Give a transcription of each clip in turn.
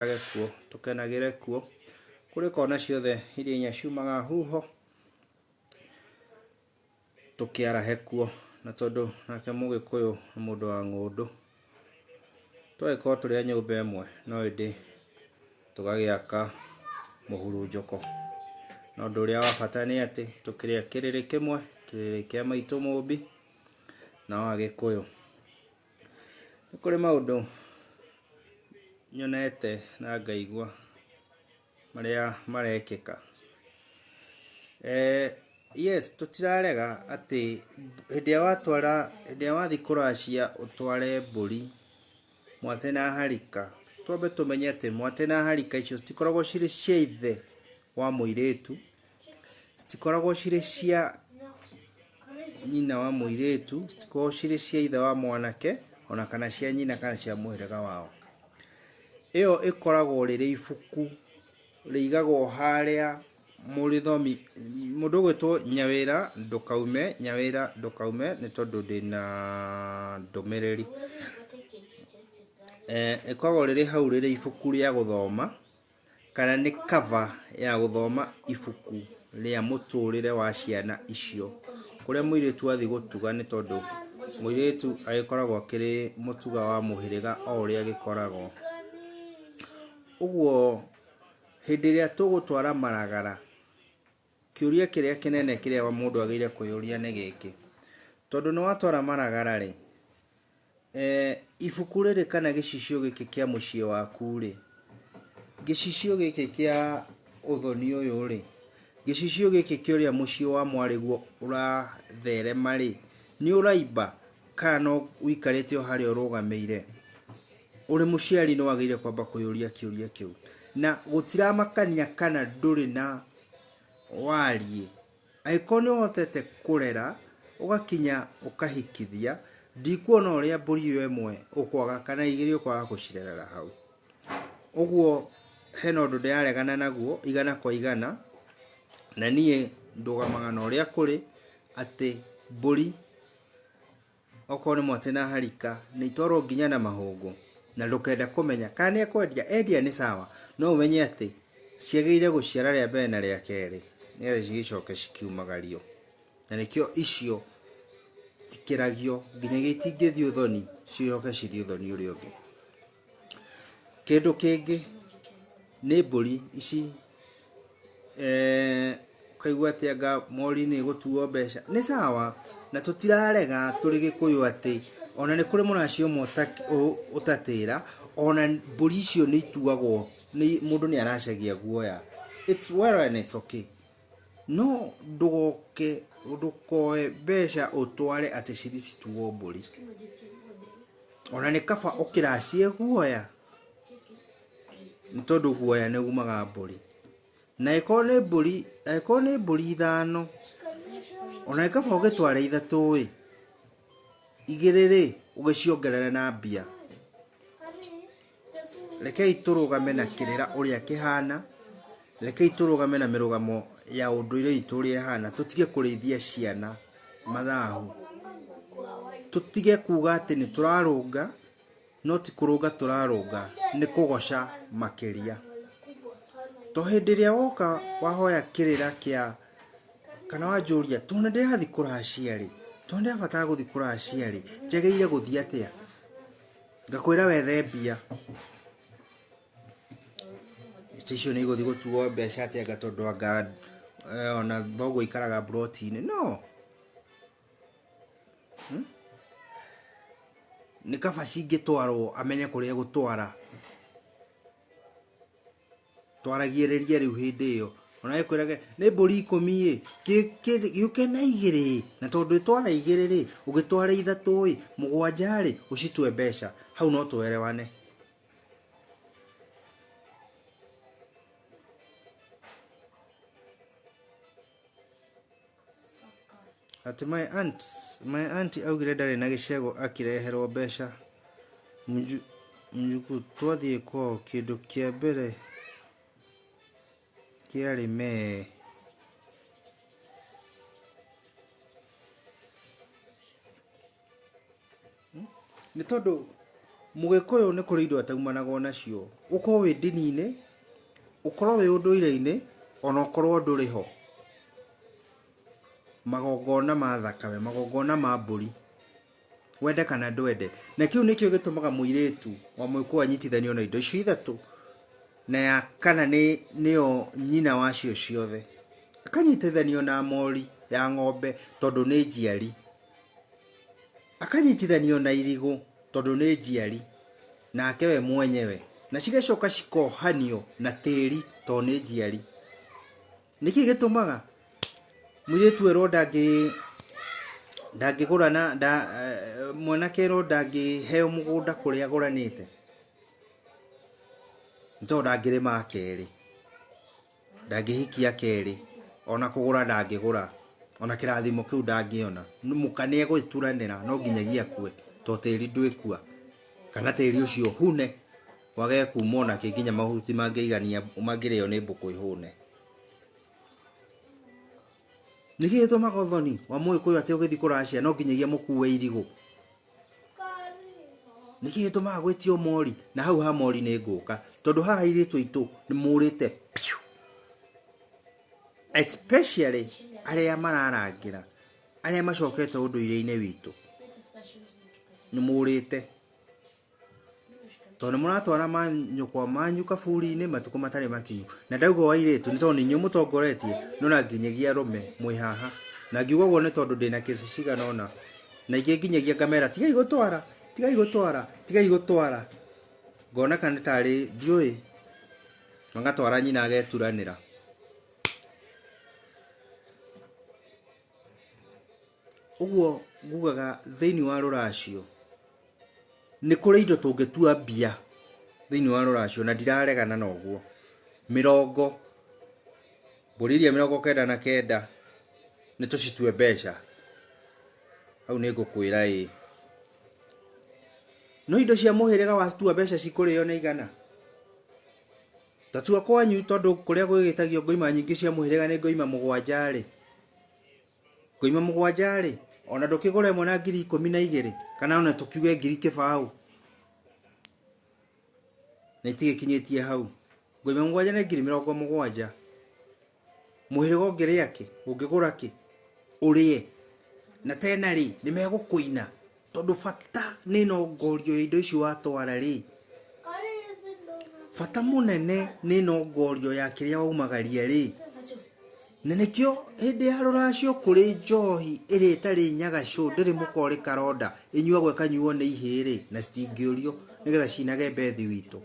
Agekuo tukenagire kuo kuri kona ciothe iria inya ciumaga huho tukiarahe kuo na tondu nake Mugikuyu ni mundu wa ng'undu tweko turi nyumba imwe no indi tugagiaka muhurunjoko no ndu uria wa bata ni ati tukiria kiriri kimwe kiriri kia maitu Mumbi na wa Gikuyu ni kuri maundu nyonete na ngaigua maria marekeka yes tutirarega ati hindia wathi kuracia utware mburi mwate na harika twambe tumenye ati mwate na harika icio citikoragwo ciri cia ithe wa muiritu citikoragwo ciri cia nyina wa muiritu citikoragwo ciri cia ithe wa mwanake ona kana cia nyina kana cia muhiriga wao iyo ikoragwo riri ibuku riigagwo haria murithomi mundu gwitwo Nyawira ndukaume ni tondu ndina ndumiriri ikoragwo riri hau riri ibuku ria guthoma kana ni cover ya guthoma ibuku ria muturire wa ciana icio kuria muiritu athi gutuga ni tondu muiritu agikoragwo akiri mutuga wa muhiriga o uria gikoragwo uguo hindi ria tugutwara maragara kiuria kiria kinene kiria wa mundu agire kuyuria ni giki tondu ni watwara maragara ri ibuku riri kana gicicio giki kia mucie waku ri gicicio giki kia uthoni uyu ri gicicio giki kiuria mucie wa mwariguo uratherema ri ni uraiba kana wikarite o haria urugameire uri muciari no wagire kwamba kuyuria kiuria kiu na gutiramakania kana nduri na warie aikoni hotete kurera ugakinya ukahikithia ndikuona uria mburi yo emwe ukwaga kana igiri ukwaga gucirerera hau uguo heno ndu ndiaregana naguo igana kwa igana na nie ndugamaga na uria kuri ati mburi okoni mwate na harika ni itoro nginya na mahungu na ndukenda kumenya kana ekwendia endia ni sawa no umenye ati ciagire guciara ria mbere na ria keri ni cigicoke cikiumagario na nikio icio tikiragio nginya gitingithio thoni cicoke cithio thoni uri ungi kindu kingi ni mburi ici kaigua ati anga mori ni gutuo mbeca ni sawa na tutirarega turi Gikuyu ati ona ni kuri munacio utatira ona mburi icio ni ituagwo ni mundu ni aracagia guoya it's well and it's okay no ndukoe mbeca utware ati ciri cituo mburi ona ni kaba ukiracie guoya ni tondu guoya ni umaga mburi na ikone mburi ithano ona kaba ugitware ithatu igiriri ugiciongerera na mbia rekei turugame na kirira uria kihana rekei turugame na mirugamo ya unduire itu uria hana tutige kurithia ciana mathahu tutige kuga ati ni turarunga no ti kurunga turarunga ni kugoca makiria to hindi ria woka wahoya kirira kia kana wanjuria tuna ndirathi kuracia ri tonde abata guthi kuracia ri njegeire guthi atia ngakwira wethe mbia icio ni guthi gutuo mbeca atia gatondu anga ona thogo ikaraga protein no ni kaba cingitwarwo amenye kuria gutwara twaragiereria riu hindi iyo ona ikwirage ni mburi 10 giuke na igiri na tondu itwara igiri ri ugitwara ithatu mugwanja ri ucitwe mbeca hau no twerewane ati my aunt augire ndari na gicego akireherwo mbeca mjuku twathie kwao kindu kia mbere kiari me ni tondu Mugikuyu ni kuri indo ataumanaga nacio ukorwo wi ndini-ini ukorwo wi unduire-ini ona ukorwo nduri ho magongona ma thakame magongona ma mburi wende kana ndwende na kiu nikio gitumaga muiretu wa Muikuyu anyitithanio na indo icio ithatu na ya kana nio nyina wacio ciothe akanyitithanio na mori ya ng'ombe tondu ni njiari akanyitithanio na irigu tondu ni njiari nake we mwenyewe na cigacoka cikohanio na tiri tondu ni njiari niki gitumaga muiretu ero ndangigura na mwanake ero ndangiheo mugunda kuria aguranite tondu ndangirima keri ndangihikia keri ona kugura ndangigura ona kirathimo kiu ndangiona mukani egwituranira no nginyagia kue to tiri ndwikua kana tiri ucio hune wage kumona kinginya mahuti mangeigania mangireo ni mbuku ihune niki to magothoni wa Muikuyu ati ugithi kuracia no nginyagia mukuwe irigu niki to magwitio mori na hau ha mori ni nguka tondu haha iritu itu ni murite especially aria mararangira aria macokete unduire-ini witu ni murite tondu muratwara manyukwa manyu kaburi-ini matuku matari makinyu na ndauga wairitu ni tondu ninyu mutongoretie no na nginyagia rume mwi haha na ngiuga guo ni tondu ndina kesi cigana ona na ingi nginyagia kamera tigai gutwara ngona kana tari ndiui mangatwara nyina ageturanira uguo ngugaga thiini wa ruracio ni kuri indo tungitua mbia thiini wa ruracio na ndiraregana na uguo mirongo buriria 99 ni tucitue mbeca au ni ngukwira no indo cia muhiriga wacitua mbeca cikurio na igana tatua kwanyu tondu kuria gwigitagio ngoima nyingi cia muhiriga ni ngoima 7 ngoima 7 ona ndukigura imwe na 12,000 kana ona tukiuge 1,000 na itige kinyetie hau ngoima 7 na 70,000 muhiriga ongeria ki ungigura ki urie na tena ri ni megukuina tondu fata ni no ngorio indo icio watwara ri fata munene ni no ngorio ya kiria waumagaria ri na nikio hindi ya ruracio kuri njohi iri tari nyagacu ndiri mukori karonda inyuagwe kanyuo ni ihiri na stingiorio nigetha cinage bethi witu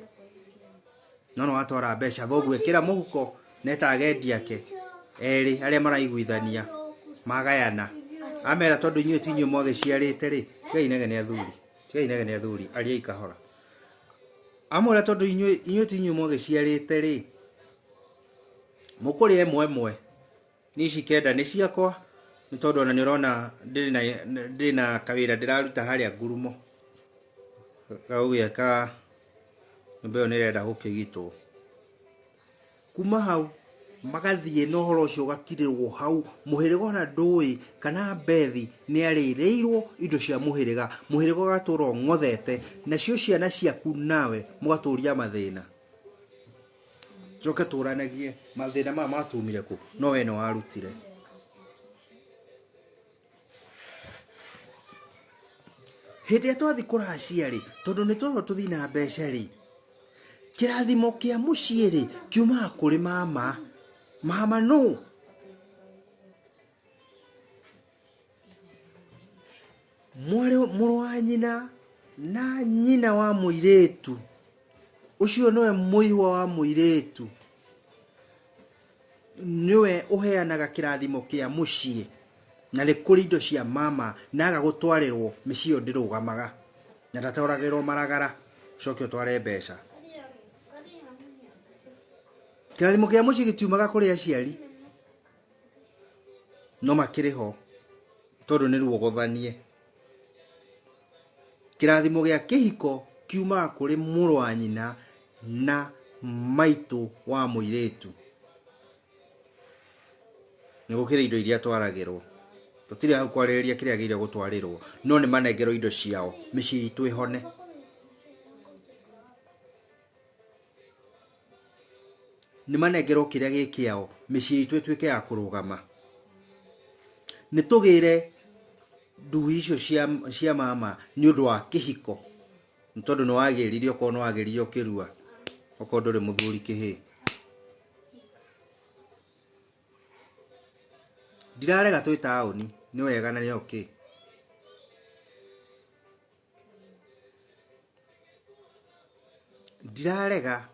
no watwara mbeca thogwekira muhuko netagendia ke eri aria maraiguithania magayana amera tondu inyuĩ ti inyuĩ mwagĩciarĩte ri tigai inegene athuri aria ikahora amwera tondu inyuĩ ti inyuĩ mwagĩciarĩte ri mukuri emwe ni ici kenda ni ciakwa ni tondu ona ni urona ndiri na kawira ndiraruta haria ngurumo gaugieka mbeo nirenda gukigitwo kuma hau magathie no horo ucio gakirirwo hau muhiriga ona ndui kana bethi ni arireirwo indo cia muhiriga gaturo ngothete nacio ciana ciaku nawe mugaturia mathina joke turanagie mathina matumire ku no we no warutire hindi atwathi kuracia ri tondu ni tworo tuthi na mbeca ri kirathimo kia mucii ri kiuma kuri mama no muru wa nyina na nyina wa muiretu ucio nowe muiwa wa muiretu niwe uheanaga kirathimo kia mucii na rikuri indo cia mama naga gutwarirwo micio ndirugamaga na ndatoragirwo maragara coke utware mbeca kirathimo kia mucii gitiumaga kuri aciari no makiriho tondu ni ruogothanie kirathimo gia kihiko kiuma kuri muru wa nyina na maitu wa muiretu nigukire indo iria twaragirwo tutire hau kwariria kiria gire gutwarirwo no ni manengero indo ciao micii itu ihone nĩ manengerwo kĩrĩa gĩ kĩao mĩciĩ itũ ĩtuĩke ya kũrũgama. Nĩ tũgĩre ndui icio cia mama nĩ ũndũ wa kĩhiko, nĩ tondũ nĩ wagĩrire okorwo nĩ wagĩrire ũkĩrua, okorwo ndũrĩ mũthuri kĩhĩ. Ndirarega twĩ taũni, nĩ wega na nĩ okay. Ndirarega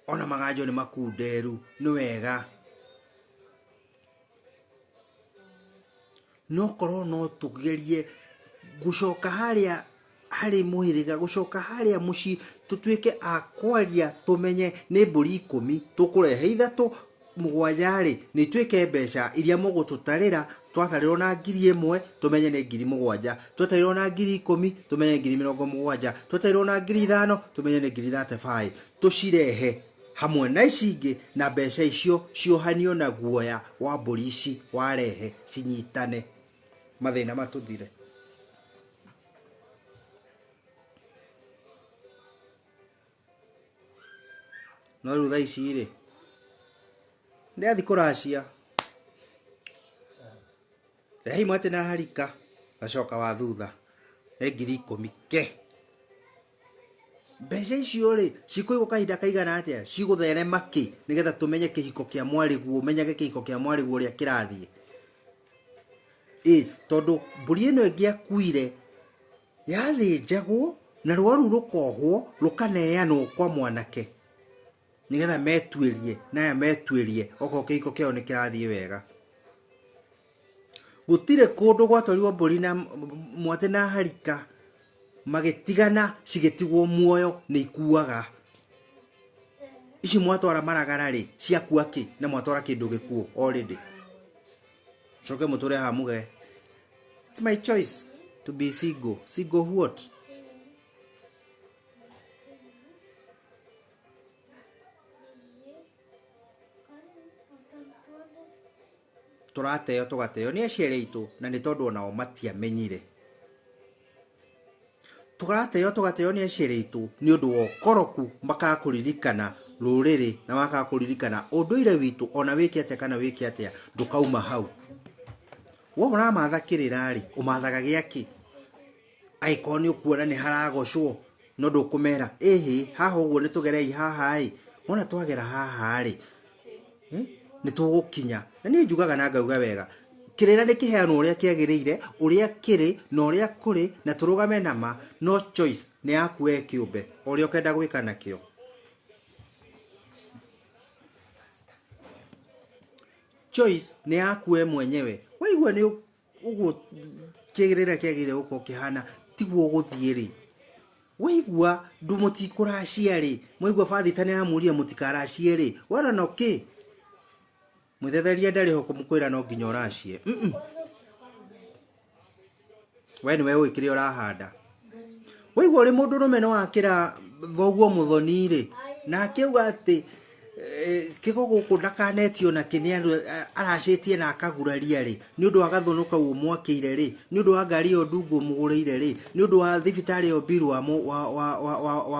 ona maganjo nĩ makunderu, nĩ wega. No korwo no tũgerie gũcoka harĩ mũhĩrĩga, gũcoka harĩa mũciĩ, tũtuĩke a kwaria, tũmenye nĩ mbũri 10 tũkũrehe 3 7 rĩ, nĩ ituĩke mbeca iria mũgũtũtarĩra. Twatarĩrwo na 1,000 tũmenye nĩ 7,000, twatarĩrwo na 10,000 tũmenye 70,000, twatarĩrwo na 5,000 tũmenye nĩ 35,000. Tũcirehe hamwe na ici ingĩ, na mbeca icio ciohanio na guoya wa mbũri ici warehe, cinyitane, mathĩna matũthire. No rĩu thaa ici rĩ, ndĩathi kũracia rehei mwate na harika, gacoka wa thutha nĩ 10,000 ke. Mbeca icio rĩ, cikũigwo kahinda kaigana atĩa, cigũtherema kĩ, nĩgetha tũmenye kĩhiko kĩa mwarĩguo, menyage kĩhiko kĩa mwarĩguo ũrĩa kĩrathiĩ. Tondũ mbũri ĩno ĩngĩakuire yathĩnjagwo na rũa rũu rũkohwo rũkaneanwo kwa mwanake, nĩgetha metuĩrie, naya metuĩrie okorwo kĩhiko kĩao nĩ kĩrathiĩ wega. Gũtirĩ kũndũ gwatwarirwo mbũri na mwate na harika magĩtigana cigĩtigwo muoyo nĩ ikuaga. Ici mwatwara maragara rĩ, ciakua kĩ, na mwatwara kĩndũ gĩkuo already. Coke mũtũre hamuge. It's my choice to be single. Single what? Tũrateo tũgateo nĩ aciari aitũ, na nĩ tondũ onao matiamenyire. Tũrateo tũgateo nĩ aciari aitũ nĩ ũndũ wa ũkoroku, makaga kũririkana rũrĩrĩ na makaga kũririkana ũndũire witũ, ona wĩke atĩa kana wĩke atĩa ndũkauma hau. Wo ũramatha kĩrĩra rĩ, ũmathaga gĩakĩ? Angĩkorwo nĩ ũkuona nĩ haragocwo no ndũkũmera haha ũguo nĩ tũgerei haha ĩ, wona twagera haha rĩ, nĩ tũgũkinya. Na niĩ njugaga na ngauga wega, kĩrĩra nĩ kĩheanwo ũrĩa kĩagĩrĩire, ũrĩa kĩrĩ na ũrĩa kũrĩ, na tũrũgame nama. No choice nĩ yaku we kĩũmbe, ũrĩa ũkenda gwĩka nakĩo. Choice nĩ yaku we mwenyewe. Waigua nĩ ũguo kĩrĩra kĩagĩrĩire gũkorwo kĩhana, tiguo gũthiĩ rĩ. Waigua ndu mũtikũracia rĩ, mwaigua bathita nĩ yamũria mũtikaracie rĩ, wala no kĩ mwĩthetheria ndarĩ ho kũmũkwĩra no nginya ũracie. We nĩwe ũĩ kĩrĩa ũrahanda. Waigua ũrĩ mũndũ rũme no wakĩra thoguo mũthoni rĩ, na akĩuga atĩ kĩgo gũkũ ndakanetio na kĩnĩ aracĩtie na akaguraria rĩ, nĩ ũndũ wa gathũnũ kau ũmwakĩire rĩ, nĩ ũndũ wa ngari ĩyo ndungu mũgũrĩire rĩ, nĩ ũndũ wa thibitarĩ ĩyo biru wa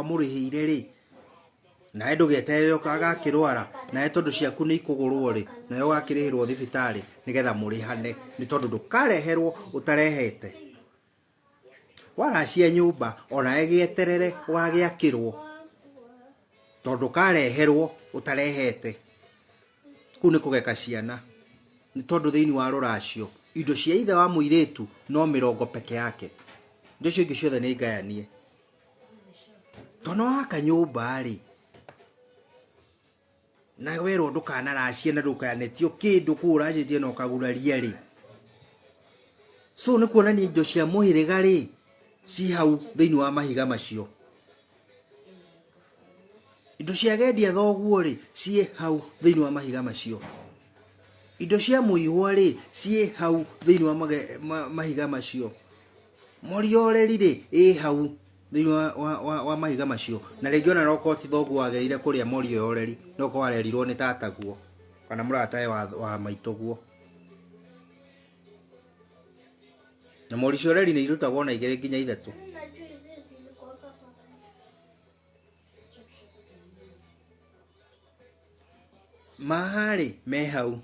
mũrĩhĩire rĩ, nawe ndũgeterere agakĩrwara, nawe tondũ ciaku nĩ ikũgũrwo rĩ, nawe ũgakĩrĩhĩrwo thibitarĩ nĩgetha mũrĩhane, nĩ tondũ ndũkareherwo ũtarehete. Waracia nyũmba onawe gĩeterere ũgagĩakĩrwo, tondũ ndũkareherwo ũtarehete. Kũu nĩ kũgeka ciana, nĩ tondũ thĩinĩ wa rũracio indo cia ithe wa mũirĩtu no 40 peke yake, indo icio ingĩ ciothe nĩ ngayanie. Tondũ waka nyũmba rĩ, na werwo ndũkanaracie na ndũkanetio kĩndũ kũu ũracĩtie na ũkaguraria rĩ, so nĩ kuonania indo cia mũhĩrĩga rĩ, ci hau thĩinĩ wa mahiga macio. Indo cia gendia thoguo rĩ, ciĩ hau thĩinĩ wa mahiga macio. Indo cia mũihwa rĩ, ciĩ hau thĩinĩ wa mahiga macio. Morioreri rĩ, ĩ hau thĩinĩ wa mahiga macio. Na rĩngĩ ona no koti thoguo wagereire kũrĩa morioreri, no ko warerirwo nĩ tataguo kana mũratawe wa maitũguo. Na morioreri nĩ irutagwo na 2 nginya 3. mahari me hau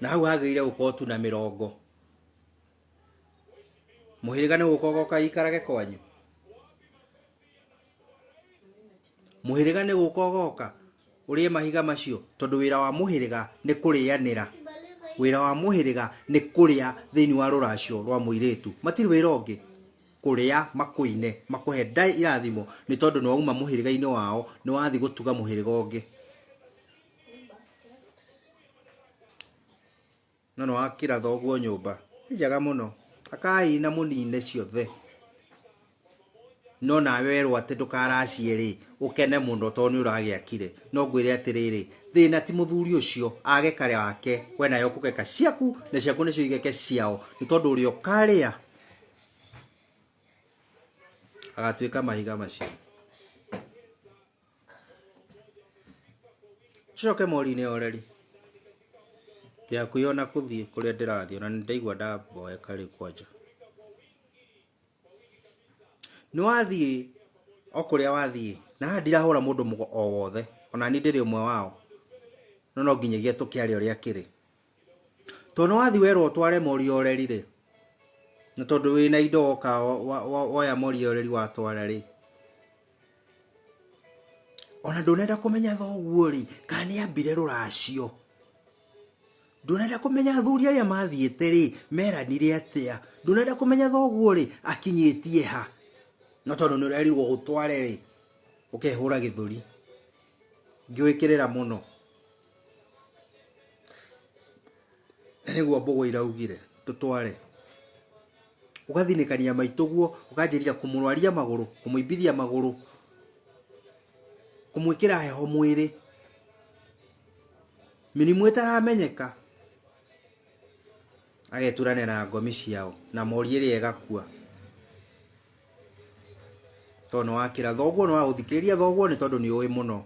na hau hagĩrĩire gũkorwo tu na mĩrongo mũhĩrĩga nĩ gũkorwo kaikarage kwanyu mũhĩrĩga nĩ gũkorwo ũrĩe mahiga macio tondũ wĩra wa mũhĩrĩga nĩ kũrĩanĩra wĩra wa mũhĩrĩga nĩ kũrĩa thĩinĩ wa rũracio rwa mũirĩtu matirĩ wĩra ũngĩ kũrĩa makũine makũhe irathimo nĩ tondũ nĩ wauma mũhĩrĩga-inĩ wao nĩ wathi gũtuga mũhĩrĩga ũngĩ no wakĩra thoguo nyũmba njega mũno akai na mũnine ciothe no nawe werwo atĩ ndũkaracie rĩ ũkene mũno tondũ nĩ ũragĩakire no ngwĩre atĩrĩrĩ thĩna ti mũthuri ũcio age kare wake we nayo kũgeka ciaku na ciaku nĩcio igeke ciao nĩ tondũ ũrĩa ũkarĩa agatuĩka mahiga macio coke mori-inĩ oreri yakuiona kũthiĩ kũrĩa ndĩrathiĩ ona nĩndaigua ndamboeka rĩu kwanja nĩ wathiĩ o kũrĩa wathiĩ na ndirahũra mũndũ o wothe ona ni ndĩrĩ ũmwe wao no nginyagia tũkĩaria ũrĩa kĩrĩ tondũ nĩ wathiĩ werwo ũtware mori oreri rĩ na tondũ wĩna indo woya mori oreri watwara rĩ ona ndũnenda kũmenya thoguo rĩ kana nĩambire rũracio ndũnenda kũmenya athuri arĩa mathiĩte rĩ meranire atĩa ndũnenda kũmenya thoguo rĩ akinyĩtie ha no tondũ nĩ ũrerirwo gũtware rĩ ũkehũra gĩthũri ngĩwĩkĩrĩra mũno nĩguo mbũgũ iraugire tũtware ũgathinĩkania maitũguo ũkanjĩrĩria kũmũrwaria magũrũ kũmũimbithia magũrũ kũmwĩkĩra heho mwĩrĩ mĩrimũ ĩtaramenyeka ageturane na ngomi ciao na mori ĩrĩa ĩgakua tondũ nĩ wakĩra thoguo nĩ wagũthikĩrĩria thoguo nĩ tondũ nĩ ũĩ mũno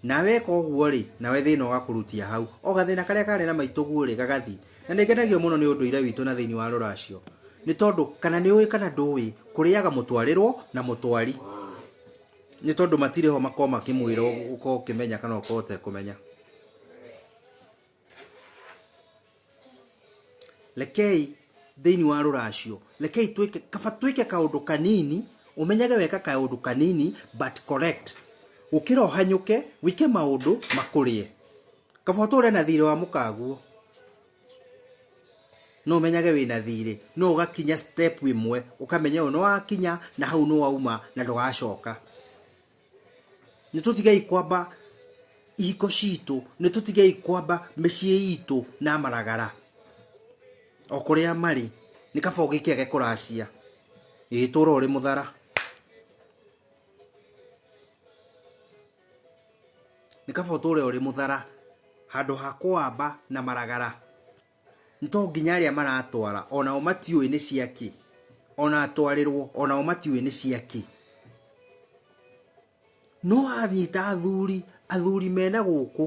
na weka ũguo rĩ nawe thĩna ũgakũrutia hau o gathĩna karĩa karĩ na maitũguo rĩ gagathi na nĩngenagio mũno nĩ ũndũire witũ na thĩinĩ wa rũracio nĩ tondũ kana nĩ ũĩ kana ndũĩ kũrĩaga mũtwarĩrwo na mũtwari nĩ tondũ matirĩ ho makorwo makĩmwĩra ũkorwo ũkĩmenya kana ũkorwo ũtekũmenya lekei thĩinĩ wa rũracio lekei tuĩke kaũndũ kanini umenyage weka kaũndũ kanini but correct gũkĩra ũhanyũke wike maũndũ makũrĩe kaba ũtũre na thirĩ wa mũkaguo no umenyage wĩna thirĩ no ũgakinya step ĩmwe ũkamenya ũyũ nĩ wakinya na hau nĩ wauma na ndũgacoka nĩ tũtigei kwamba ihiko citũ nĩ tũtigei kwamba mĩciĩ itũ na maragara o kũrĩa marĩ nĩ kaba ũgĩkĩage kũracia ĩtũra ũrĩ mũthara nĩ kaba ũtũre ũrĩ mũthara handũ ha kwamba na maragara nto nginya arĩa maratwara ona o matiũĩ nĩ ciaki ona atwarĩrwo ona o matiũĩ nĩ ciaki no anyita athuri mena gũkũ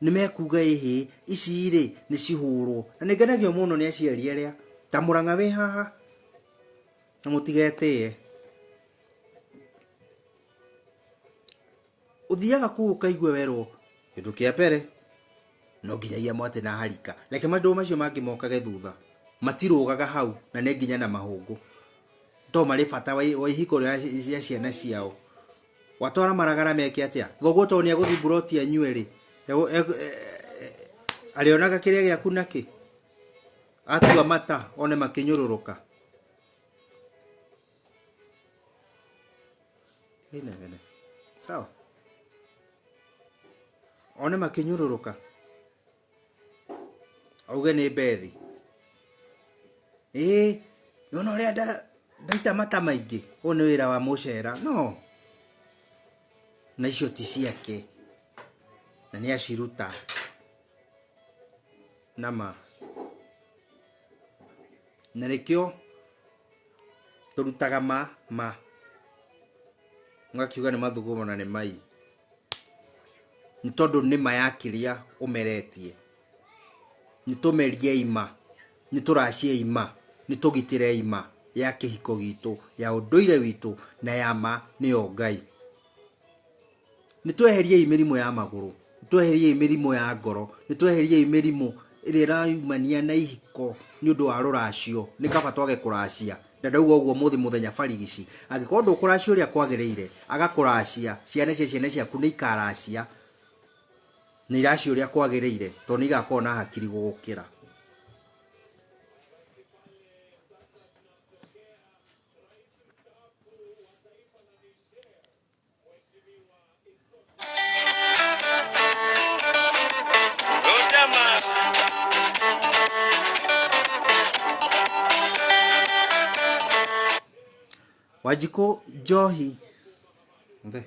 nĩ mekuga ĩhĩ ici rĩ nĩ cihũrwo na nĩngenagio mũno nĩ aciari arĩa ta Mũrang'a wĩ haha na mũtigetĩe ũthiaga kũu ũkaigua werwo kĩndũ kĩa mbere no nginyagia mwatĩ na harika reke maũndũ macio mangĩ mokage thutha matirũgaga hau na nĩ nginya na mahũngũ to marĩ bata wa ihiko rĩa ciana ciao watwara maragara meke atĩa thoguo to nĩ agũthi buroti anyuerĩ arĩonaga kĩrĩa gĩaku nakĩ atua mata one makĩnyũrũrũka sawa one makĩnyũrũrũka auge nĩ bethi nona ũrĩa ndaita mata maingĩ ũyũ nĩ wĩra wa mũcera no na icio ti ciake na nĩ aciruta nama na nĩkĩo tũrutaga ma ngakiuga nĩ mathugumo na nĩ mai nĩ tondũ nĩ ma ya kĩrĩa ũmeretie nĩ tũmerie ima nĩ tũracie ima nĩ tũgitĩre ima ya kĩhiko gitũ ya ũndũire witũ na ya ma nĩyo Ngai nitweherie imirimo ya maguru, nitweherie imirimo ya ngoro, nitweherie imirimo ire raumania na ihiko ni undu wa ruracio ni kaba twage kuracia na ndauga uguo muthenya barigici angikorwo ndukuracia uria kwagiriire agakuracia ciana ciaku ni ikaracia ni iracia uria kwagiriire to ni igakorwo na hakiri gugukira. Wajiko njohi nde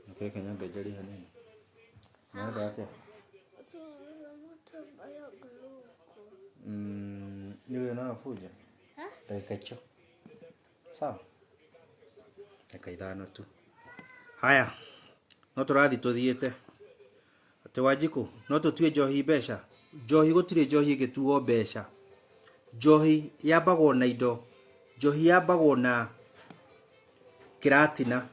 okay nyambe jeri hanini nada atia niwe na fuja dakika sawa dakika ithano tu. Haya no turathi tuthiete ati Wajiko no tutue njohi mbeca. Njohi gutire njohi igituo mbeca. Njohi yambagwo na indo. Njohi yambagwo na kiratina.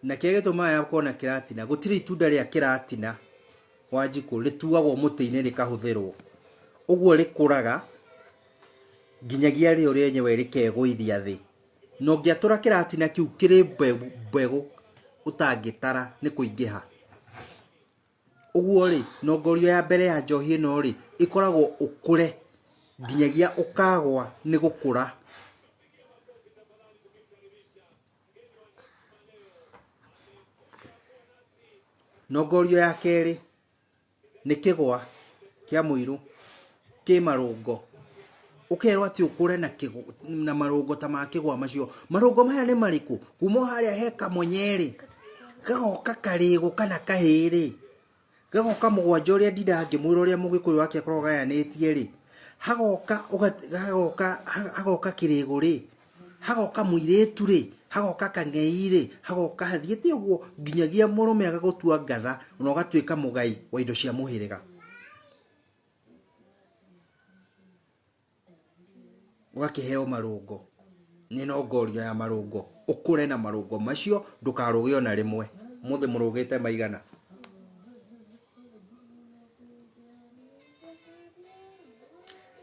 Na kege to maya ko na kiratina gutire itunda ria kiratina Wajiko rituagwo muti-ini rikahuthirwo uguo rikuraga nginyagia rio ryenyewe rikegwithia thi no ngiatura kiratina kiu kiri mbegu utangitara ni kuingiha uguo ri no ngorio ya mbere ya njohi ino ri ikoragwo ukure nginyagia ukagwa ni gukura. No ngorio ya keri ni kigwa kia muiru ki marungo ukerwo ati ukure na marungo ta ma kigwa macio. Marungo maya ni mariku kumo haria heka monyeri gagoka karigo kana kahiri gagoka mugwanja uria ndida ngimwira uria mugikuyu wake akorwo gayanitie ri hagoka kirigo ri hagoka muiretu ri hagoka kang'ei ri hagoka hathiete uguo nginyagia murume agagutua ngatha na ugatuika mugai wa indo cia muhiriga wakiheo marungo. Ni no ngorio ya marungo ukure na marungo macio ndukaruge ona rimwe muthe murugite maigana.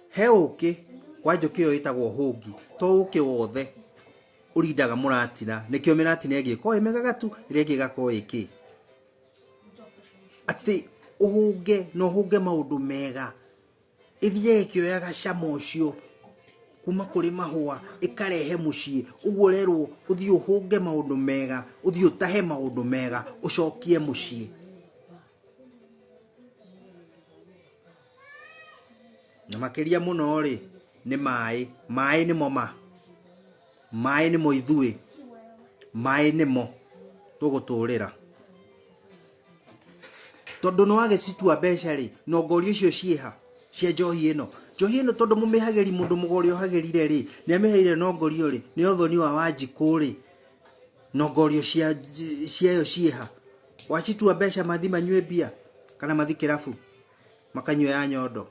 He uki Wanjuki yo itagwo hungi to uki wothe urindaga muratina nikio miratina igiko imegagatu iria igigako iki ati uhunge no hunge maundu mega ithie ikioyaga cama ucio kuma kuri mahua ikarehe mucii uguo rerwo uthie uhunge maundu mega uthie utahe maundu mega ucokie mucii. Na makiria muno ri ni mai ni mo mai ni mo ithui mai ni mo tuguturira tondu no agicitua mbeca ri no ngorio icio cieha cia njohi ino tondu mumihageri mundu mugori ohagirire ri ni amiheire no ngorio ri ni uthoni wa Wanjiku ri no ngorio ciayo cieha wacitua mbeca mathi manywe bia kana mathi kirabu makanywe ya nyondo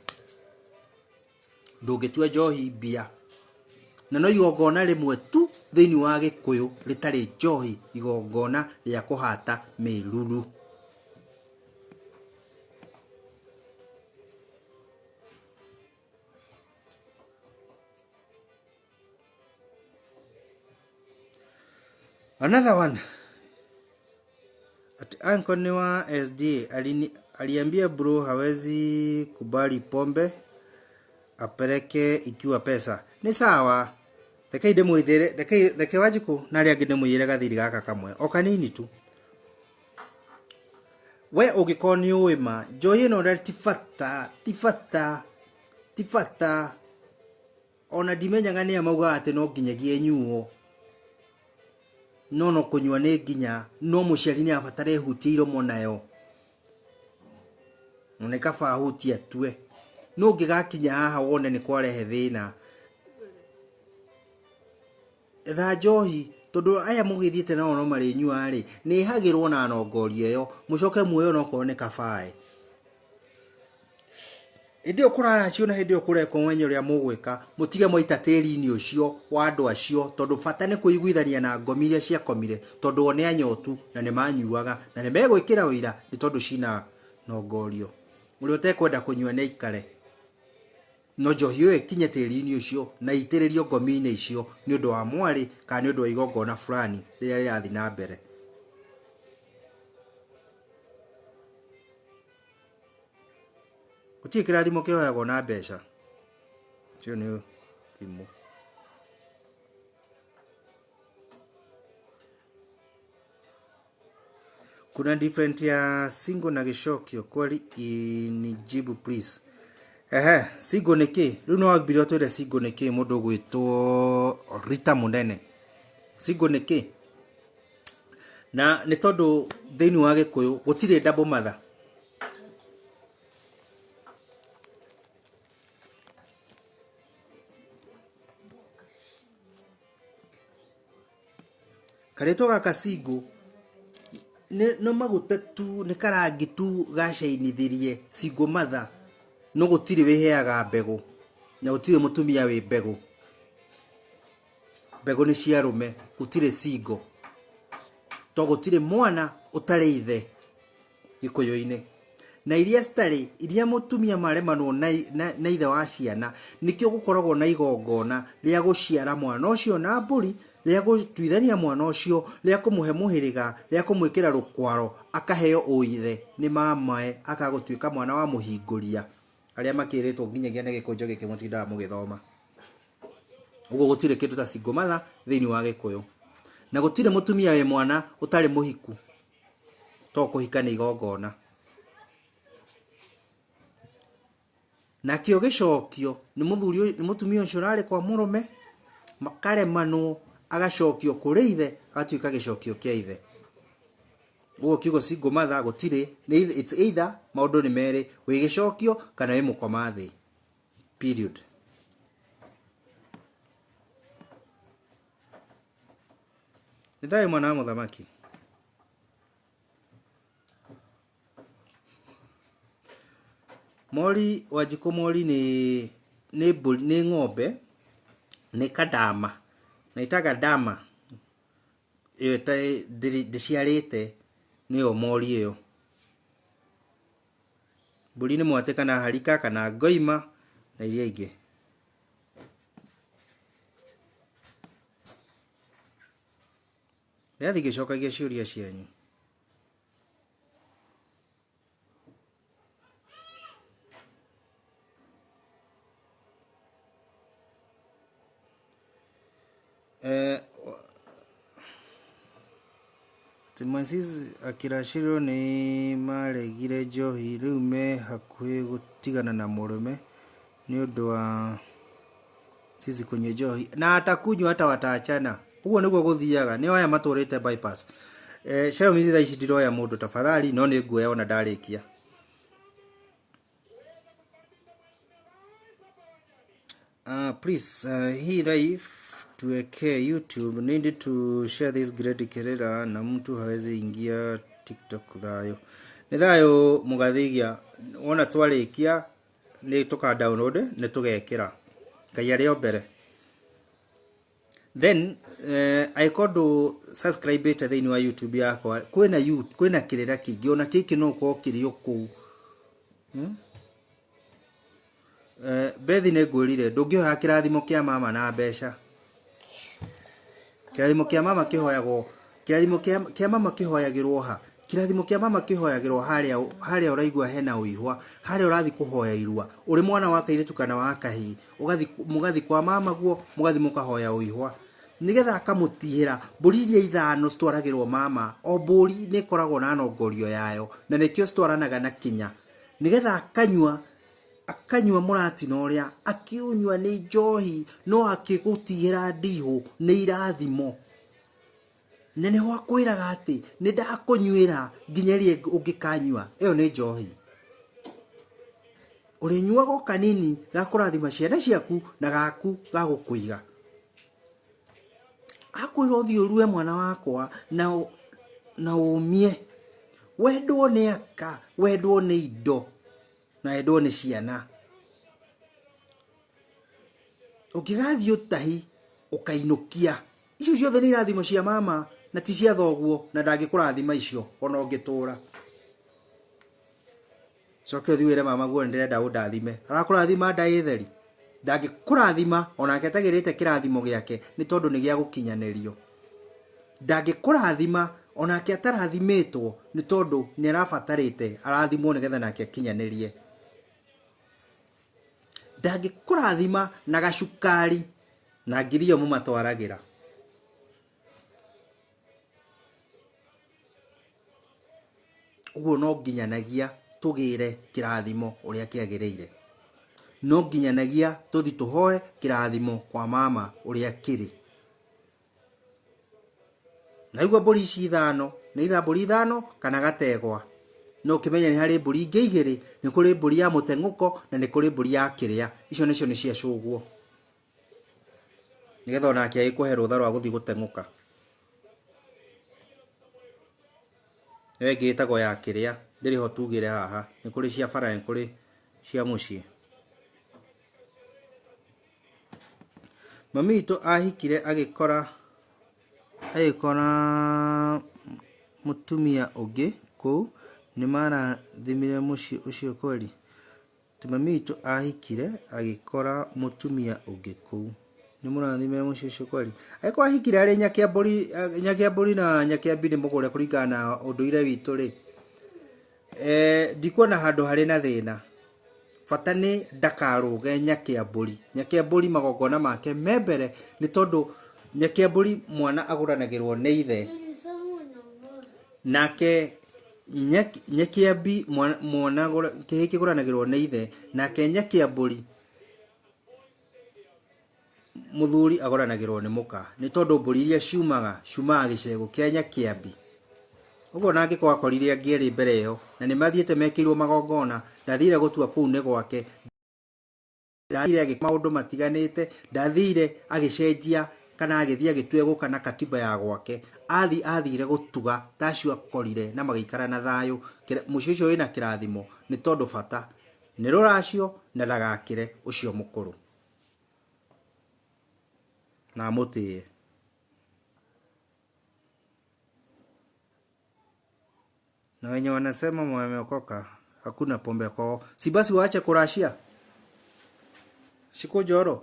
ndungitua njohi bia na no igongona rimwe tu thiini wa Gikuyu ritari njohi igongona ria kuhata miruru. Another one at Ankoni wa SD aliambia bro hawezi kubali pombe apeleke ikiwa pesa ni sawa. Reke inde muithere reke Wanjiku na ria ngine muire gathiri gaka kamwe o kanini tu we ugikoni uima njohi no ria tifata ona dimenyaga ni amauga ati no nginyagie nyuo no kunywa ni nginya no muciari ni abatare hutiro monayo none kaba hutia tue no ngigakinya haha wone ni kwarehe thina tha njohi tondu aya mugithiete nao no mari nyua ri ni hagirwo na nongorio yo mucoke muoyo no ko ne kabae Indio kurara cio na hindi okure ko mwenye ria mugwika mutige moita tiri-ini ucio wa andu acio tondu bata ni kuiguithania na ngomi iria cia komire tondu one anyotu na ni manyuaga na ni megwikira uira ni tondu cina nongorio uri utekwenda kunyua ne ikare no njohi we kinye tiri-ini ucio na itiririo ngomi-ini icio ni undu wa mwari kana ni undu wa igongona fulani riria rirathi na mbere. Gutirĩ kĩrathimo kĩhoyagwo na mbeca. Cio nĩ thimo. Kuna different ya single na gĩcokio kweli nijibu please. Single nĩ kĩ? Rĩu no wambire twĩre single nĩ kĩ mũndũ gwĩtwo Rita Mũnene. Single nĩ kĩ? Na nĩ tondũ thĩinĩ wa Gĩkũyũ gũtirĩ double mother. Kareto gaka single no magutetu ni karangi tu gacainithirie single mother no gutiri wiheaga mbegu na gutiri mutumia wi mbegu ni cia rume gutiri single to gutiri mwana utari ithe Gikuyu-ini na iria stari iria mutumia maremanwo na ithe wa ciana nikio gukoragwo na igongona ria guciara mwana ucio na mburi ria gutuithania mwana ucio ria kumuhe muhiriga ria kumwikira rukwaro akaheo uithe ni mamae akagutuika mwana wa muhinguria aria makiritwo nginyagia na gikunjo giki mutindaga mugithoma ugo gutire kindu ta single mother thiini wa Gikuyu na gutire mutumia we mwana utari muhiku to kuhika ni igongona na kio gicokio ni mutumia ucio rari kwa murume makaremano agacokio kuri ithe atuika gicokio kia ithe ugo kiugo single mother gutire it's either maundu ni meri wi gicokio kana wi mukomathi period. Nidai mwana wa muthamaki Mori Wanjiku Mori ni ng'ombe ni kadama na itaga dama iyo ndiciarite niyo Mori iyo mburi ni mwate kana harika kana ngoima na iria ingi yathi gicokagia ciuria cianyu. Timansis akirashiro ni maregire njohi riu me hakuhi gutigana na murume ni undu wa sisi kunywa njohi na atakunywa hata wataachana uguo niguo guthiaga ni oya maturite bypass. Shayo mithi tha ici ndiroya mundu tafadhali no ni nguoya ona ndarikia. Please hii live tuweke YouTube need to share this great kerera na mtu hawezi ingia TikTok thayo ni thayo mugathigia ona twarikia ni tuka download ni tugekira kaya rio mbere then I could subscribe it thiini wa YouTube yakwa kwina kirera kingi ona kiki no ko kirio ku bethi ne ngwirire ndungioya kirathimo kia mama na mbeca. Kirathimo kia mama kihoyagwo kirathimo kia mama kihoyagirwo ha kirathimo kia mama kihoyagirwo haria uraigua hena uihwa haria urathi kuhoya irua uri mwana wa kairitu kana wa kahi mugathi kwa mama guo mugathi mukahoya uihwa nigetha akamutihira mburi iria ithano stwaragirwo mama o mburi ni koragwo na nongorio yayo na nikio stwaranaga na kinya nigetha akanywa muratino uria akiunywa ni njohi no akigutihira ndihu ni irathimo nene ho akwiraga ati ni ndakunywira nginyarie ungikanywa iyo ni njohi uri nyuago kanini gakurathima ciana ciaku na gaku gagukuiga akwira uthi urue mwana wakwa na umie wendwo ni aka wendwo ni indo na wendwo ni ciana Ukigathi utahi ukainukia icio ciothe ni irathimo cia mama na ti cia thoguo na ndangikurathima icio ona ungitura coke thiwire mama guo ndirenda undathime arakurathima ndai theri ndangikurathima ona ketagirite kirathimo giake ni tondu ni gia gukinyanirio ndangikurathima ona ketarathimĩtwo ni tondu ni arabatarite arathimwo nigetha nake akinyanirie ndangikurathima na gacukari na ngirio mumatwaragira uguo no nginyanagia tugire kirathimo uria kiagirire no nginyanagia tuthi tuhoe kirathimo kwa mama uria kiri na igwa mburi ici ithano ni itha mburi ithano kana gategwa no kimenya ni hari mburi ingi igiri ni kuri mburi ya mutenguko na ni kuri mburi ya kiria icio nicio ni cia cugwo nigetha onake agikuhe rutha rwa guthi gutenguka gitagwo ya kiria ndiri ho tugire haha ni kuri cia bara ni kuri cia mucii mami itu ahikire agikora mutumia ungi ku ni mara thimire mucii ucio kweli mami itu ahikire agikora mutumia ungi ku ni murathimire mucii ucio kweli aiko ahikire ari nyakia mburi na nyakia mbiri mugure kuringana unduire witu ri ndikuona handu hari na thina bata ni ndakaruge nyakia mburi magongona make membere ni tondu nyakia mburi mwana aguranagirwo ni ithe nake nyakia mbi mwana kihiki guranagirwo ni ithe nake nyakia mburi muthuri agoranagirwo ni muka ni tondu mburi iria ciumaga gicego kia nyakia mbi uguo nangi kwa korire angieri mbere yo na ni mathiete mekirwo magongona ndathire gutua kuu ne gwake ndathire agikmaundu matiganite ndathire agicenjia kana agithia gitwego kana katiba ya gwake athire gutuga tacio akorire na magikara na thayo mucicio ina kirathimo ni tondu bata ni ruracio na ndagakire ucio mukuru na mutie na wenye wanasema wameokoka hakuna pombe kwao si basi waache kurashia shiko joro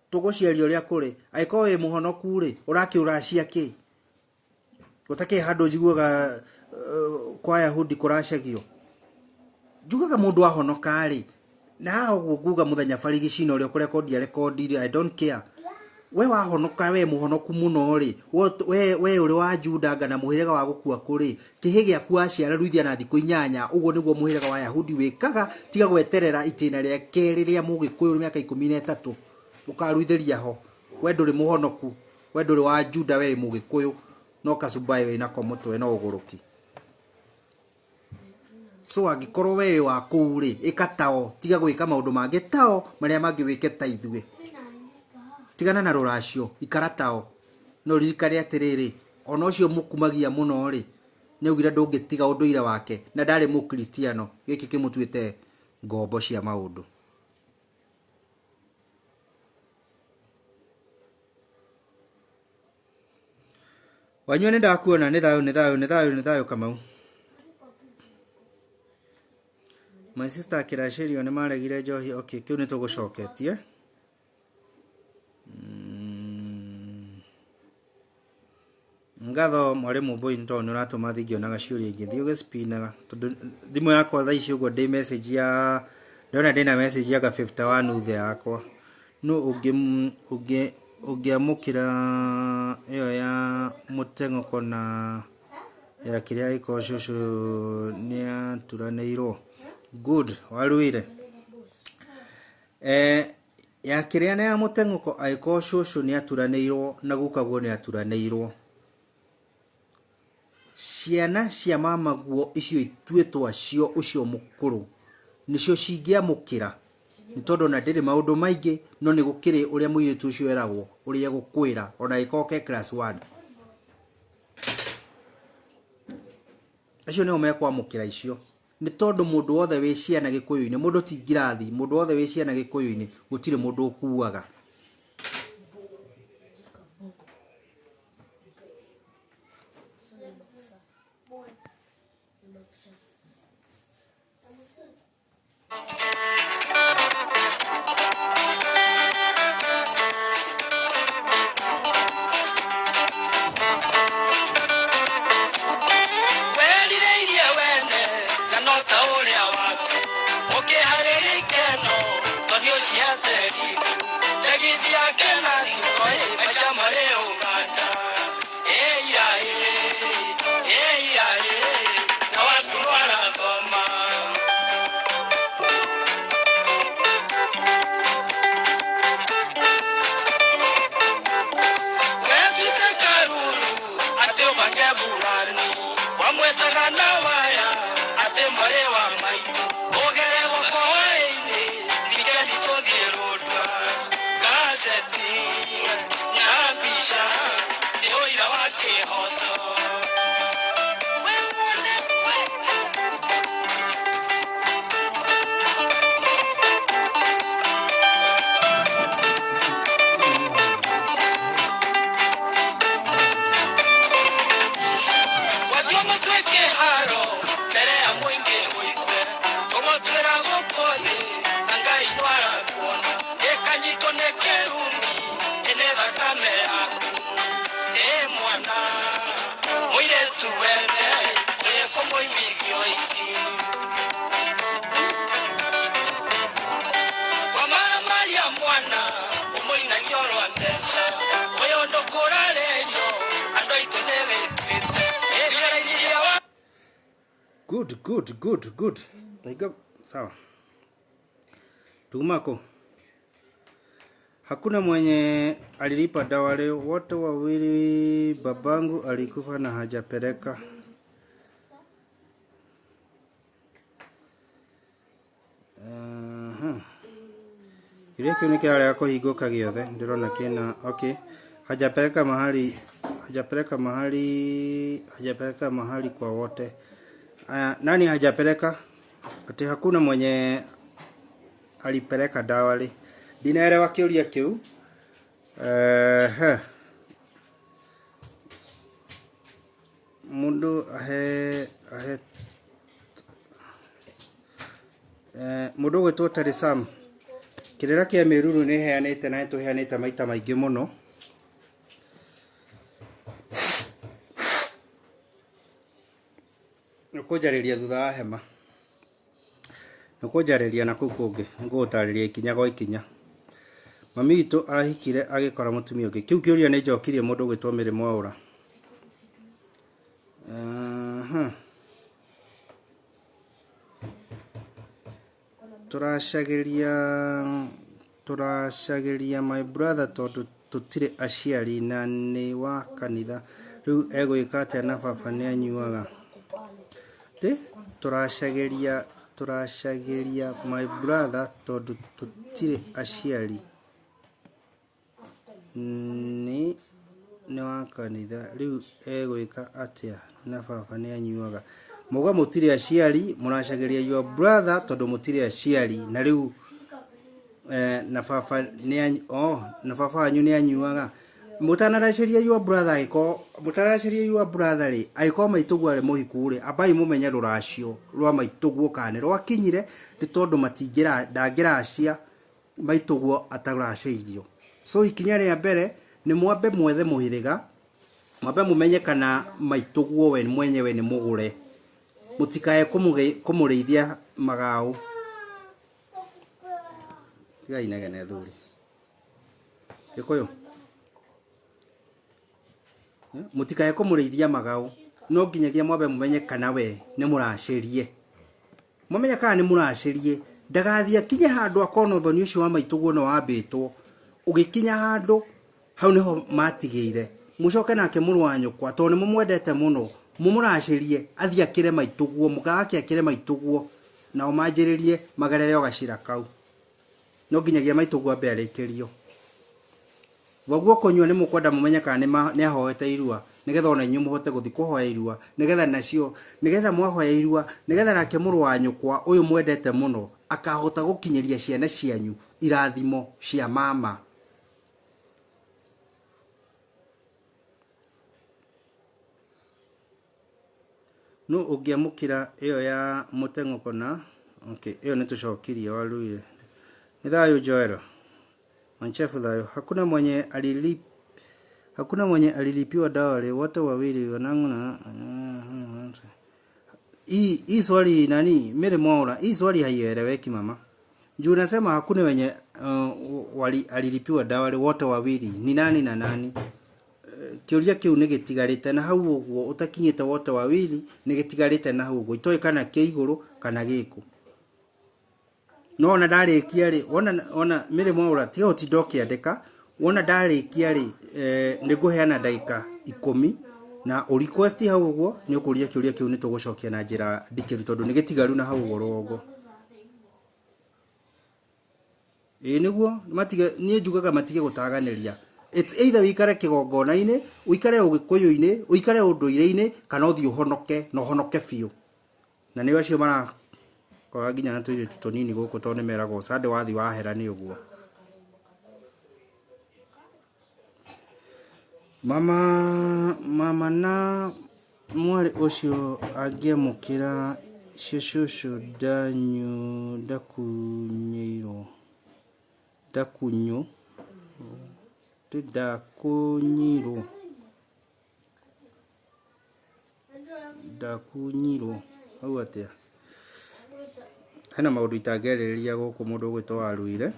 tuguciario ria kuri aiko we muhonoku ri urakiurashia ki utake hando jiguaga kwa Yahudi kurashagio jugaga mundu ahonoka ri na guguga muthenya farigi cino ri kurekodia rekodi I don't care we wahonoka we muhonoku muno ri we uri wa Juda ngana muhirega wa gukua kuri kihigia kwa ciara ruithia na thiko 8 uguo niguo muhirega wa Yahudi wikaga tiga gweterera itina ria keri ria mugikuyu miaka 13 ukaruitheria ho we nduri muhonoku we nduri wa Juda we mugikuyu no kasubai we nako mutwe no uguruki so agikorwo we wa kuri ikatao tiga gwika maundu mangi tao maria mangi wike ta ithue tigana na ruracio ikaratao no ririkari atiriri ona ucio mukumagia muno ri ni ugira ndungitiga unduire wake na ndari mu Kristiano giki kimutuite ngombo cia maundu wanywe ni ndakuona ni thayo Kamau my sister kirashirio ni maregire njohi okay kiu ni tugucoketie ngatho mwarimu boy ntoni uratuma thigio na gaciuria ingi thio gespinaga tondu thimu yakwa tha ici ugo ndi message ya ndona ndina message ya 51 uthe yakwa no ungiamukira iyo ya mutenguko na ya kiria iko shushu ni aturanirwo good waruire ya kiria na ya mutenguko aiko shushu ni aturanirwo na gukagwo ni aturanirwo ciana cia mama guo icio ituetwa cio ucio mukuru nicio cingiamukira ni tondu na ndiri maundu maingi no ni gukiri uria muiritu ucio eragwo uria gukwira ona ikoke class 1 acio ni omekwa mukira icio ni tondu mundu wothe we ciana gikuyuini mundu ti ngirathi mundu wothe we ciana gikuyuini gutire mundu ukuaga Good. Taiga sawa. Tumako. Hakuna mwenye alilipa dawa leo. Wote wawili, babangu alikufa na hajapeleka. Ile kioneke ale yako higoka giothe ndirona kina okay. Hajapeleka mahali kwa wote. Nani hajapeleka? Ati hakuna mwenye alipeleka dawa le. Dinaelewa kiuria kiu. Mundu mundu gwetwo Tari Sam. Kirira kia miruru ni heanite na tuheanite maita maingi muno. Nukujareria thutha wa hema. Nukujareria na kukungi ngutariria ikinya gwa ikinya. Mami witu ahikire agikora mutumia ungi. Kiu kiuria ni njokirie mundu gwetwo Mirimo Aura. Turashagiria my brother tondu tutire aciari na ni wa kanitha. Riu egwika atia na baba ni anyuaga. Turashagiria my brother tondu tutire aciari ni wa kanitha. Riu egwika atia na baba ni anyuaga. Muga mutire aciari murashagiria your brother tondu mutire aciari na riu na baba ni na baba anyu ni anyuaga. Mutanarashiria your brother iko mutarashiria your brother ri aiko maitugu ari muhiku ri abai mumenya ruracio rwa maitugu kane rwakinyire ni tondu matingira ndangira acia maitugu atarasheirio. So ikinya ria mbere ni mwambe mwethe muhiriga mwambe mumenye kana maitugu we mwenyewe ni mugure mutikae kumureithia magao tiga inegene thuri gikoyo mutikae kumureithia magao no nginyagia mwambe mumenye kana we ni murashirie mumenye kana ni murashirie ndagathia kinye handu akona thoni ucio wa maitugu no wambitwo ugikinya handu hau niho matigeire mucoke nake muru wa nyukwa to ni mumwendete muno mumurashirie athia kire maituguo mugake akire maituguo na umanjiririe magarere ogashira kau no nginyagia maituguo ambe arekerio Waguo konywa ni mukwenda mumenye kana ni ahoete irua nigetha ona inyu muhote guthi kuhoya irua nigetha nacio nigetha mwahoya irua nigetha nake muru wa nyukwa uyu mwendete muno akahota gukinyeria ciana cianyu irathimo cia mama no ugiamukira iyo ya muteng'oko okay iyo ni tucokirie waruire ni thayo Joel Manchefu thayo hakuna mwenye alilipiwa dawa le wote wawili wanangu na hii swali nani Mirimo Aura hii swali haieleweki mama Juu nasema hakuna wenye alilipiwa dawa wote wawili. Ni nani na nani? Kiuria kiu ni gitigarite na hau uguo utakinyite wote wawili ni gitigarite na hau uguo itoe kana kia iguru kana giku. No ona ndarikia ri ona Mary Mwaura ti hoti ndokiandika wona ndarikia ri niguheana ndagika 10 na o request hau uguo ni ukuria kiuria kiu ni tugucokia na njira ndikiru tondu ni gitigaru na hau uguo rogo. Niguo matige nie njugaga matige gutaganiria. It's either wikare kigongona-ini wikare ugikuyu-ini wikare unduire-ini kana uthii uhonoke no honoke biu na ni acio mara kwa ginya na tuire tutonini guku to ni merago sande wathi wahera ni uguo. Mama na mwari ucio angiamukira shushu danyu dakunyo dakunyiro hau atia hena maundu itangereria guku mundu gwitwo waruire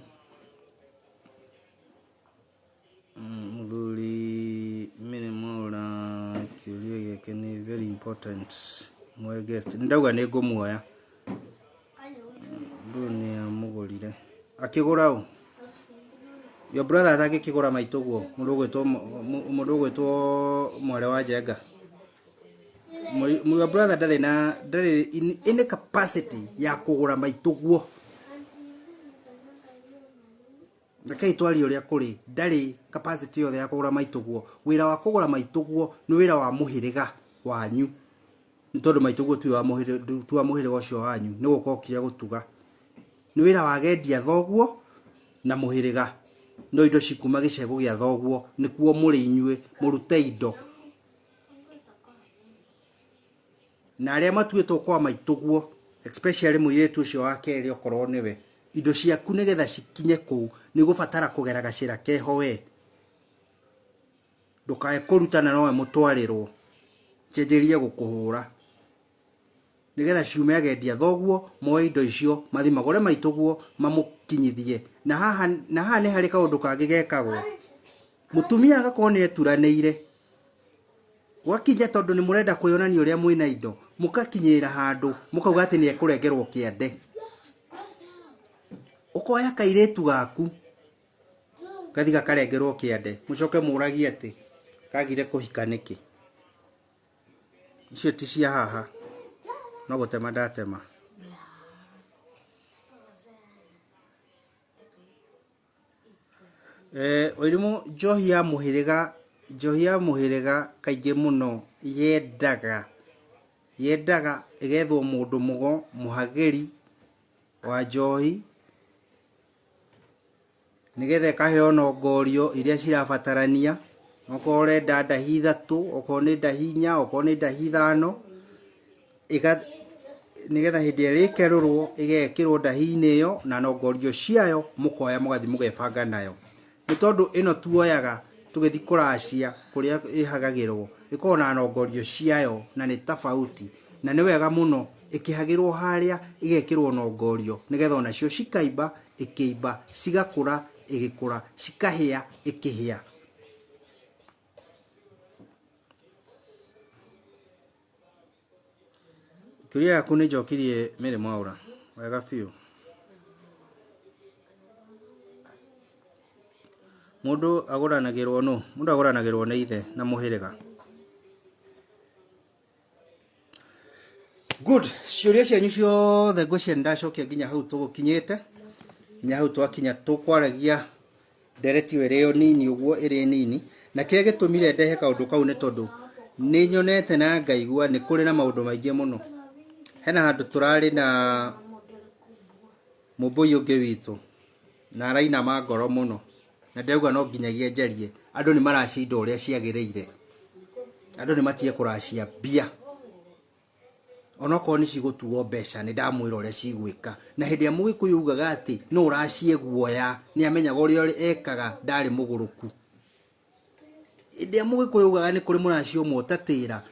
muthuri Mary Mwaura kiuria gike ni very important mwe guest ndauga ni ngumuoya ndu amugurire akigura u your brother atagikigura maituguo mundu gwitwo mware wa Njenga. My brother ndari in the capacity ya kugura maituguo. Ndake itwari uria kuri ndari capacity yothe ya kugura maituguo. Wira wa kugura maituguo ni wira wa muhiriga wanyu. Ni tondu maituguo tu wa muhiriga ucio wanyu ni gukokire gutuga. Ni wira wa gendia thoguo na muhiriga. No indo cikuma gicego gia thoguo nikuo muri inyue murute indo. Na aria matuitwo kwa maituguo especially muiretu ucio wa keri okorwo niwe indo ciaku nigetha cikinye kuu ni gubatara kugera gacira keho we ndukae kurutana nowe mutwarirwo njenjerie gukuhura nigetha ciume agendia thoguo moe indo icio mathi magore maituguo mamukinyithie na haha ni hari kaundu kangi gekagwo mutumia agakorwo ni eturanĩire wakinya tondu ni murenda kwionania uria mwina indo mukakinyira handu mukauga ati ni ekurengerwo kiande ukoya kairetu gaku gathiga karengerwo kiande mucoke muragie ati kagire kuhika niki icio ti cia haha no gutema ndatema oirimu njohi ya muhiriga kaingi muno yendaga igethwo mundu mugo muhagiri wa njohi nigetha kaheo nongorio iria cirabatarania okorwo renda ndahi 3 okorwo ni ndahi 4 okorwo ni ndahi 5 nigetha hindi irikerurwo igekirwo ndahi-ini iyo na nongorio ciayo mukoya mugathi mugebanga nayo ni tondu ino tuoyaga tugithi kuracia kuria ihagagirwo iko na nongorio ciayo na ni tofauti na ni wega muno ikihagirwo haria igekirwo nongorio nigetha ona cio cikaimba ikiimba cigakura igikura cikahia ikihia kuria yaku ni njokirie Mary Mwaura wega fiu mundu aguranagirwo ni ithe na muhiriga good ciuria cianyu ciothe ngwiciria ndacokia nginya hau tugukinyite nya hau twakinya tukwaragia ndereti wereo nini uguo iri nini na kire gitumire ndehe kaundu kau ni tondu ni nyonete na ngaigua ni kuri na maundu maingi muno hena handu turari na mubui ungi witu na raina magoro muno na ndauga no nginyagia njarie andu ni maracia indo uria ciagiriire andu ni matie kuracia bia onoko ni cigutuo mbeca ni ndamwira uria cigwika na hindi ya mugikuyu ugaga ati no uracie guoya ni amenyaga uria ekaga ndari muguruku hindi ya mugikuyu ugaga ni kuri muracio motatira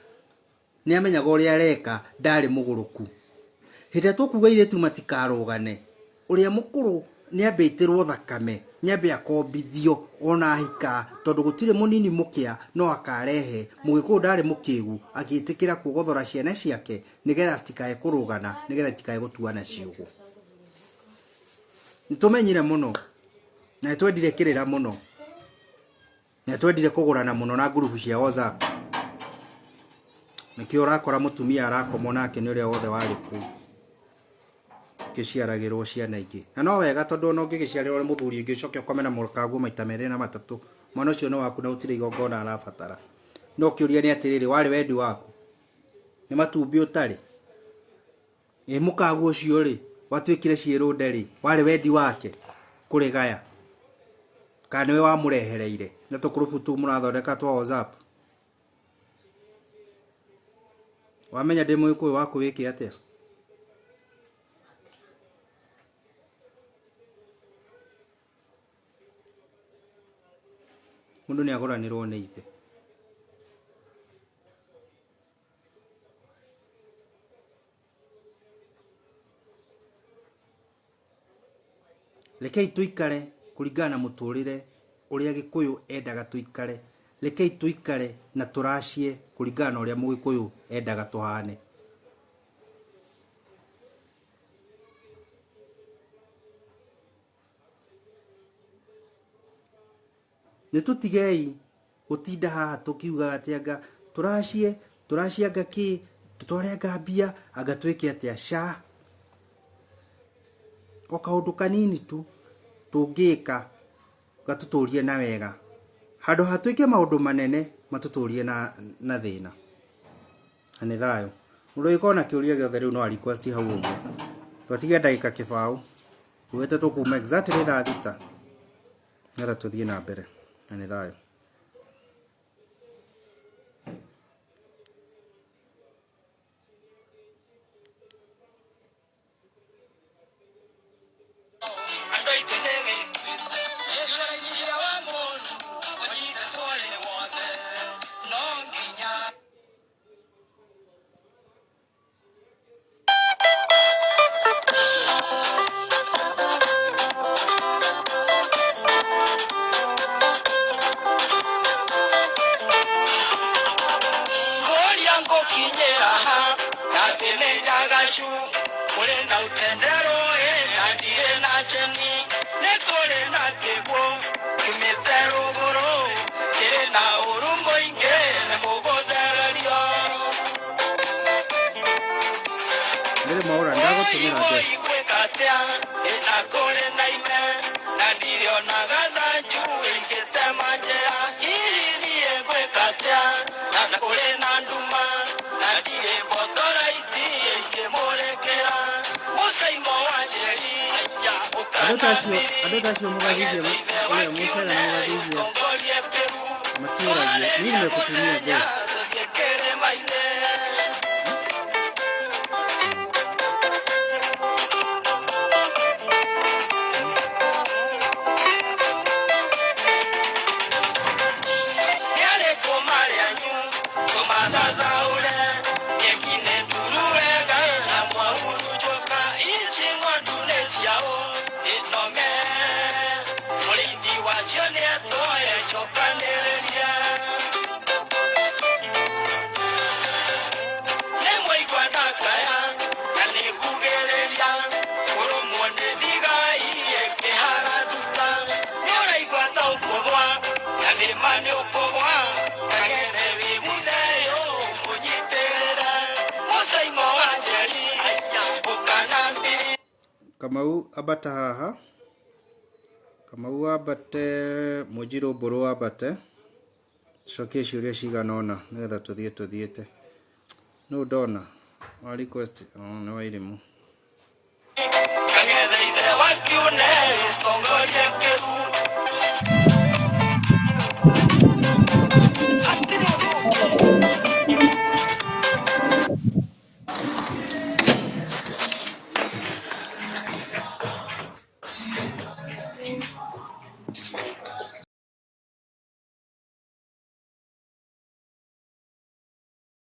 ni amenyaga uria areka ndari muguruku hindi tukuga iretu matikarugane uria mukuru ni ambeitirwo thakame ni ambe akombithio ona hika tondu gutire munini mukia no akarehe mugikuyu ndari mukigu agitikira kugothora ciana ciake nigetha citikae kurugana nigetha citikae gutuana ciugo nitumenyire muno na twendire kirira muno na twendire kugurana muno na group cia WhatsApp nikio rakora mutumia arakomwo nake ni uria wothe wari ku kiciaragirwo ciana ingi na no wega tondu no ngigiciarirwo ni muthuri ingi coke ukomena mukaguo maita mere na matatu mwana ucio no waku na utire igongona arabatara no kiuria ni atiriri wari wendi waku ni matumbi utari mukaguo ucio ri watwikire ciirunde ri wari wendi wake kuri gaya kana we wamurehereire na tukurubu tu murathondeka twa WhatsApp wamenya ndi muikuyu waku wiki atia mundu ni agoranirwo ni ithe lekei tuikare kuringana muturire uria gikuyu endaga tuikare lekei tuikare na turacie kuringana uria mugikuyu endaga tuhane nitutigei gutinda haha tukiuga atianga turacianga ki tutore ngambia anga twike atia sha o kaundu kanini tu tungika gatuturie na wega handu hatwike maundu manene matuturie na thina ani thayo mundu ikona kiuria giothe riu no request hau uguo twatige ndagika kibao tuwete tukuma exactly thaa thita ngetha tuthie na mbere ani thayo Adotashio mugazije ule musela na mugazije matiraje mimi nimekutumia je Kamau abata haha Kamau abate Mujiro boro abate cokie ciuria ciganona nigetha tuthiete no ndona wa request no wairimu